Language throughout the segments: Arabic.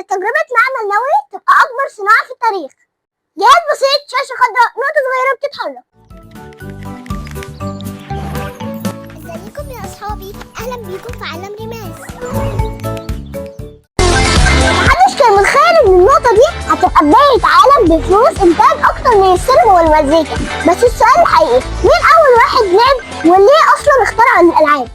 ان تجربة معمل نووي تبقى اكبر صناعة في التاريخ. جهاز بسيط، شاشة خضراء، نقطة صغيرة بتتحرك. ازيكم يا اصحابي، اهلا بيكم في عالم ريماس. محدش كان متخيل ان النقطة دي هتبقى بداية عالم بفلوس انتاج اكتر من السينما والمزيكا. بس السؤال الحقيقي، مين اول واحد لعب وليه اصلا اخترع الالعاب؟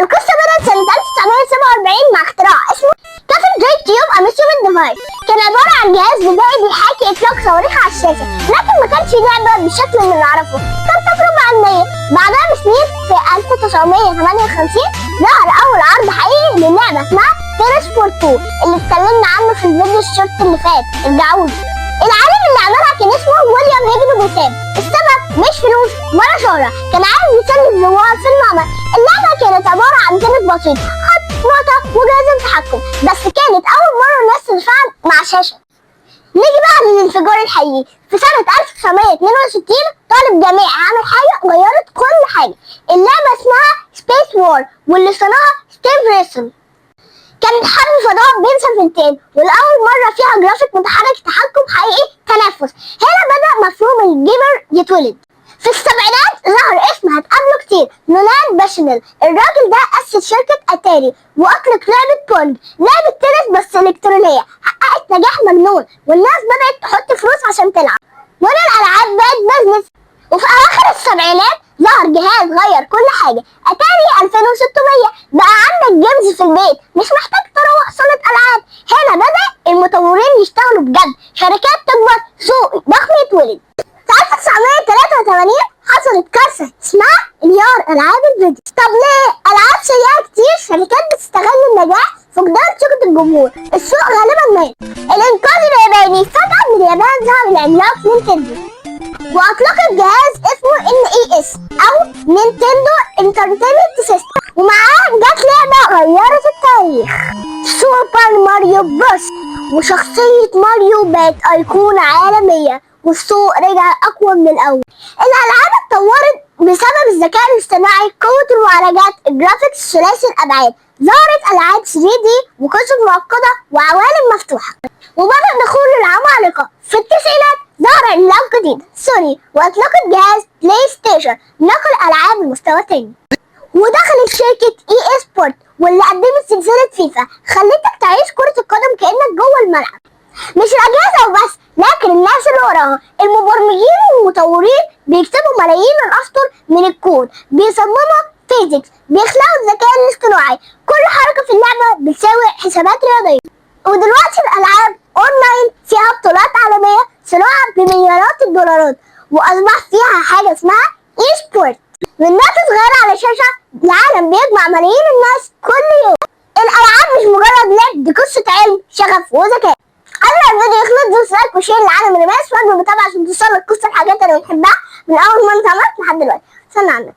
القصة بدأت سنة 1947 مع اختراع اسمه كافن جاي تيوب اميسيومنت ديفايس. كان عبارة عن جهاز بدائي بيحاكي اطلاق صواريخ على الشاشة، لكن ما كانش لعبة بالشكل اللي نعرفه، كان تجربة علمية. بعدها بسنين في 1958 ظهر أول عرض حقيقي للعبة اسمها تيرس فور 2 اللي اتكلمنا عنه في الفيديو الشورت اللي فات، ارجعوا له. العالم اللي عملها كان اسمه ويليام هيجن بوسام. السبب مش فلوس ولا شهرة، كان عايز يسلم الزوار في المعمل. اللعبة كانت عبارة عن كلمة بسيط، خط، نقطة، وجهاز تحكم، بس كانت أول مرة الناس تتفاعل مع شاشة. نيجي بقى للانفجار الحقيقي. في سنة 1962 طالب جامعي عمل حاجة غيرت كل حاجة. اللعبة اسمها سبيس وور، واللي صنعها ستيف ريسل. كانت حرب فضاء بين سفينتين، ولأول مرة فيها جرافيك متحرك، تحكم حقيقي، تنافس. هنا بدأ مفهوم الجيمر يتولد. في السبعينات ظهر اسم هتقابله كتير، نولان باشنل. الراجل ده أسس شركة أتاري وأطلق لعبة بونج، لعبة تنس بس إلكترونية، حققت نجاح مجنون والناس بدأت تحط فلوس عشان تلعب، وهنا الألعاب بقت بزنس. وفي أواخر السبعينات ظهر جهاز غير كل حاجة، أتاري 2600. بقى عندك جيمز في البيت، مش محتاج تروح صالة ألعاب. هنا بدأ المطورين يشتغلوا بجد، شركات تكبر، سوق ضخم يتولد. في 1983 حصلت كارثة اسمها انهيار ألعاب الفيديو. طب ليه؟ ألعاب سيئة كتير، شركات بتستغل النجاح، فقدان ثقة الجمهور، السوق غالبا مات. الإنقاذ الياباني. فجأة من اليابان ظهر العملاق نينتندو وأطلقت جهاز اسمه NES أو نينتندو انترتينمنت سيستم، ومعاه جت لعبة غيرت التاريخ، سوبر ماريو بروس. وشخصية ماريو بقت أيقونة عالمية، والسوق رجع أقوى من الأول. الألعاب اتطورت بسبب الذكاء الاصطناعي، قوة المعالجات، الجرافيكس ثلاثي الأبعاد. ظهرت ألعاب 3D وقصص معقدة وعوالم مفتوحة، وبدأ دخول العمالقة. في التسعينات ظهر عملاق جديد، سوني، وأطلقت جهاز بلاي ستيشن نقل ألعاب لمستوى تاني. ودخلت شركة EA سبورت واللي قدمت سلسلة فيفا، خلتك تعيش كرة القدم كأنك جوه الملعب. مش الأجهزة وبس، لكن الناس اللي وراها، المبرمجين والمطورين بيكتبوا ملايين الأسطر من الكود، بيصمموا فيزيكس، بيخلقوا الذكاء الاصطناعي. كل حركة في اللعبة بتساوي حسابات رياضية. ودلوقتي الألعاب أونلاين فيها بطولات عالمية، صناعة بمليارات الدولارات، وأصبح فيها حاجة اسمها إي سبورت. من نقطة صغيرة على شاشة، العالم بيجمع ملايين الناس كل يوم. الألعاب مش مجرد لعب، دي قصة علم، شغف، وذكاء. قبل ما الفيديو يخلص دوس لايك وشير لعالم ريماس، وقبل ما تتابع عشان توصلك قصة الحاجات اللي بنحبها من أول ما انت عملت لحد دلوقتي. استنى عنك.